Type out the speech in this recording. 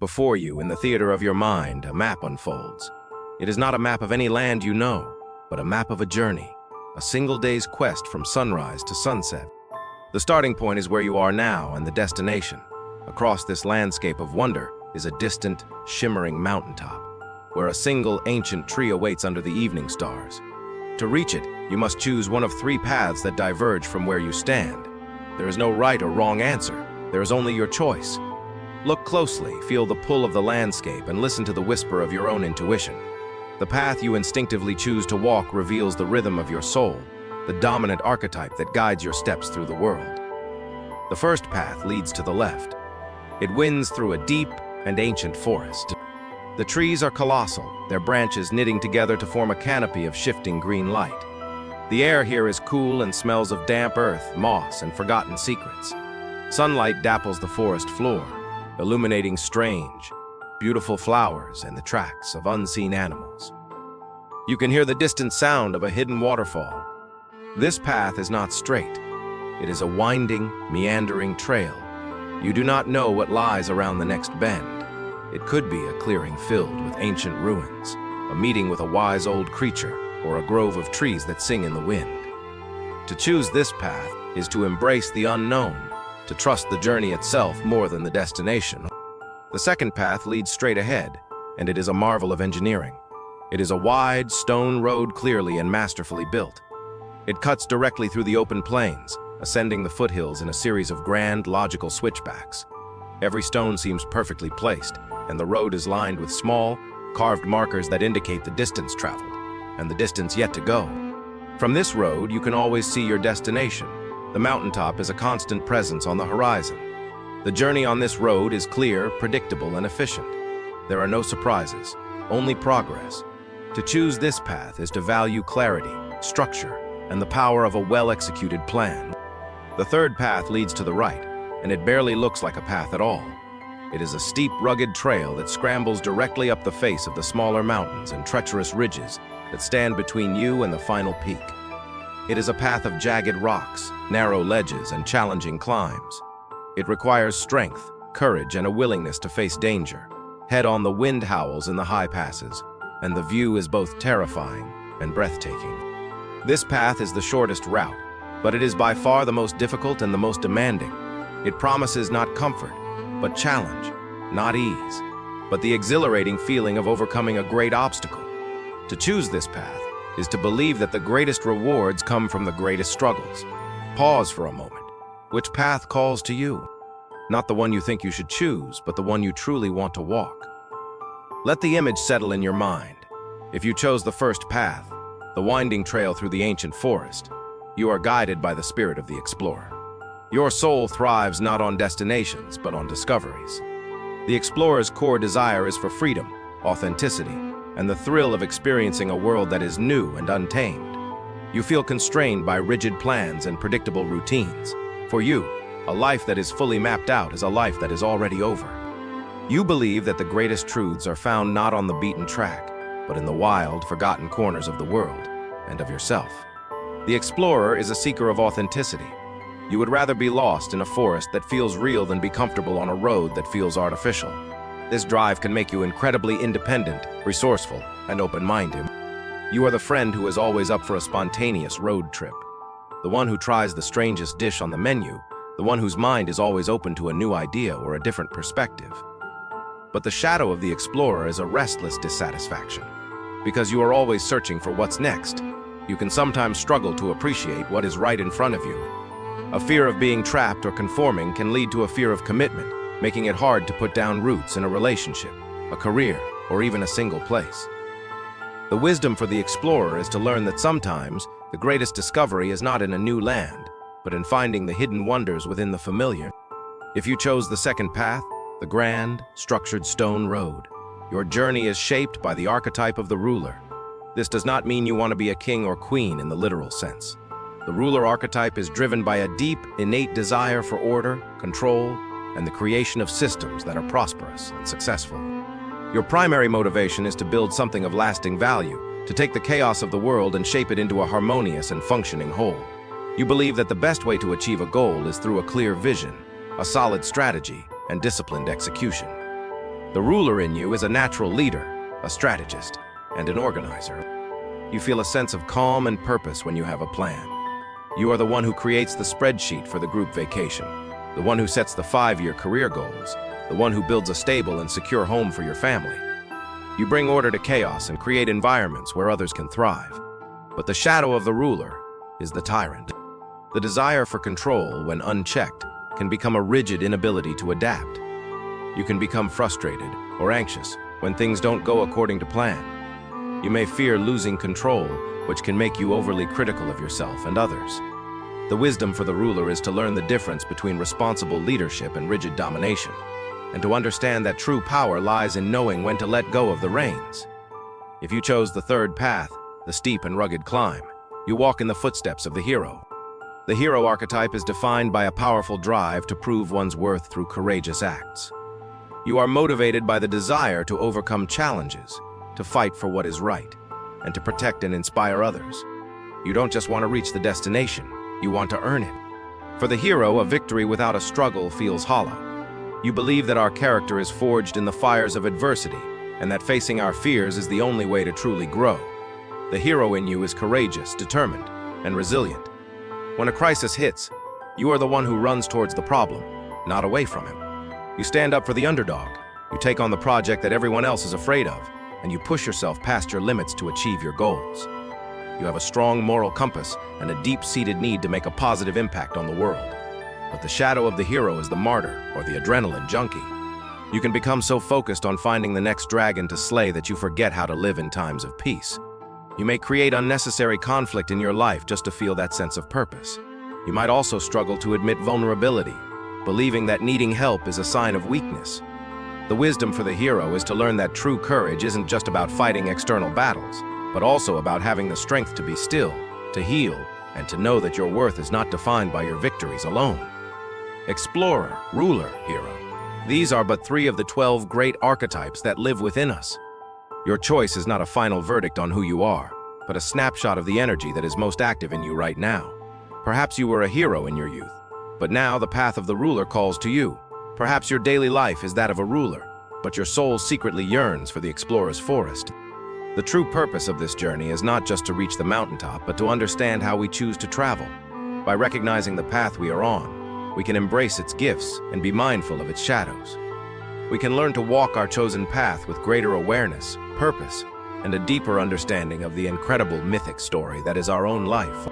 Before you, in the theater of your mind, a map unfolds. It is not a map of any land you know, but a map of a journey, a single day's quest from sunrise to sunset. The starting point is where you are now, and the destination, across this landscape of wonder, is a distant, shimmering mountaintop, where a single ancient tree awaits under the evening stars. To reach it, you must choose one of three paths that diverge from where you stand. There is no right or wrong answer. There is only your choice. Look closely, feel the pull of the landscape, and listen to the whisper of your own intuition. The path you instinctively choose to walk reveals the rhythm of your soul, the dominant archetype that guides your steps through the world. The first path leads to the left. It winds through a deep and ancient forest. The trees are colossal, their branches knitting together to form a canopy of shifting green light. The air here is cool and smells of damp earth, moss, and forgotten secrets. Sunlight dapples the forest floor, illuminating strange, beautiful flowers and the tracks of unseen animals. You can hear the distant sound of a hidden waterfall. This path is not straight. It is a winding, meandering trail. You do not know what lies around the next bend. It could be a clearing filled with ancient ruins, a meeting with a wise old creature, or a grove of trees that sing in the wind. To choose this path is to embrace the unknown, to trust the journey itself more than the destination. The second path leads straight ahead, and it is a marvel of engineering. It is a wide, stone road, clearly and masterfully built. It cuts directly through the open plains, ascending the foothills in a series of grand, logical switchbacks. Every stone seems perfectly placed, and the road is lined with small, carved markers that indicate the distance traveled, and the distance yet to go. From this road, you can always see your destination. The mountaintop is a constant presence on the horizon. The journey on this road is clear, predictable, and efficient. There are no surprises, only progress. To choose this path is to value clarity, structure, and the power of a well-executed plan. The third path leads to the right, and it barely looks like a path at all. It is a steep, rugged trail that scrambles directly up the face of the smaller mountains and treacherous ridges that stand between you and the final peak. It is a path of jagged rocks, narrow ledges, and challenging climbs. It requires strength, courage, and a willingness to face danger. Head-on, the wind howls in the high passes, and the view is both terrifying and breathtaking. This path is the shortest route, but it is by far the most difficult and the most demanding. It promises not comfort, but challenge, not ease, but the exhilarating feeling of overcoming a great obstacle. To choose this path is to believe that the greatest rewards come from the greatest struggles. Pause for a moment. Which path calls to you? Not the one you think you should choose, but the one you truly want to walk. Let the image settle in your mind. If you chose the first path, the winding trail through the ancient forest, you are guided by the spirit of the explorer. Your soul thrives not on destinations, but on discoveries. The explorer's core desire is for freedom, authenticity, and the thrill of experiencing a world that is new and untamed. You feel constrained by rigid plans and predictable routines. For you, a life that is fully mapped out is a life that is already over. You believe that the greatest truths are found not on the beaten track, but in the wild, forgotten corners of the world and of yourself. The explorer is a seeker of authenticity. You would rather be lost in a forest that feels real than be comfortable on a road that feels artificial. This drive can make you incredibly independent, resourceful, and open-minded. You are the friend who is always up for a spontaneous road trip. The one who tries the strangest dish on the menu, the one whose mind is always open to a new idea or a different perspective. But the shadow of the explorer is a restless dissatisfaction. Because you are always searching for what's next, you can sometimes struggle to appreciate what is right in front of you. A fear of being trapped or conforming can lead to a fear of commitment, making it hard to put down roots in a relationship, a career, or even a single place. The wisdom for the explorer is to learn that sometimes the greatest discovery is not in a new land, but in finding the hidden wonders within the familiar. If you chose the second path, the grand, structured stone road, your journey is shaped by the archetype of the ruler. This does not mean you want to be a king or queen in the literal sense. The ruler archetype is driven by a deep, innate desire for order, control, and the creation of systems that are prosperous and successful. Your primary motivation is to build something of lasting value, to take the chaos of the world and shape it into a harmonious and functioning whole. You believe that the best way to achieve a goal is through a clear vision, a solid strategy, and disciplined execution. The ruler in you is a natural leader, a strategist, and an organizer. You feel a sense of calm and purpose when you have a plan. You are the one who creates the spreadsheet for the group vacation, the one who sets the 5-year career goals, the one who builds a stable and secure home for your family. You bring order to chaos and create environments where others can thrive. But the shadow of the ruler is the tyrant. The desire for control, when unchecked, can become a rigid inability to adapt. You can become frustrated or anxious when things don't go according to plan. You may fear losing control, which can make you overly critical of yourself and others. The wisdom for the ruler is to learn the difference between responsible leadership and rigid domination, and to understand that true power lies in knowing when to let go of the reins. If you chose the third path, the steep and rugged climb, you walk in the footsteps of the hero. The hero archetype is defined by a powerful drive to prove one's worth through courageous acts. You are motivated by the desire to overcome challenges, to fight for what is right, and to protect and inspire others. You don't just want to reach the destination, you want to earn it. For the hero, a victory without a struggle feels hollow. You believe that our character is forged in the fires of adversity, and that facing our fears is the only way to truly grow. The hero in you is courageous, determined, and resilient. When a crisis hits, you are the one who runs towards the problem, not away from him. You stand up for the underdog, you take on the project that everyone else is afraid of, and you push yourself past your limits to achieve your goals. You have a strong moral compass and a deep-seated need to make a positive impact on the world. But the shadow of the hero is the martyr, or the adrenaline junkie. You can become so focused on finding the next dragon to slay that you forget how to live in times of peace. You may create unnecessary conflict in your life just to feel that sense of purpose. You might also struggle to admit vulnerability, believing that needing help is a sign of weakness. The wisdom for the hero is to learn that true courage isn't just about fighting external battles, but also about having the strength to be still, to heal, and to know that your worth is not defined by your victories alone. Explorer, ruler, hero. These are but 3 of the 12 great archetypes that live within us. Your choice is not a final verdict on who you are, but a snapshot of the energy that is most active in you right now. Perhaps you were a hero in your youth, but now the path of the ruler calls to you. Perhaps your daily life is that of a ruler, but your soul secretly yearns for the explorer's forest. The true purpose of this journey is not just to reach the mountaintop, but to understand how we choose to travel. By recognizing the path we are on, we can embrace its gifts and be mindful of its shadows. We can learn to walk our chosen path with greater awareness, purpose, and a deeper understanding of the incredible mythic story that is our own life.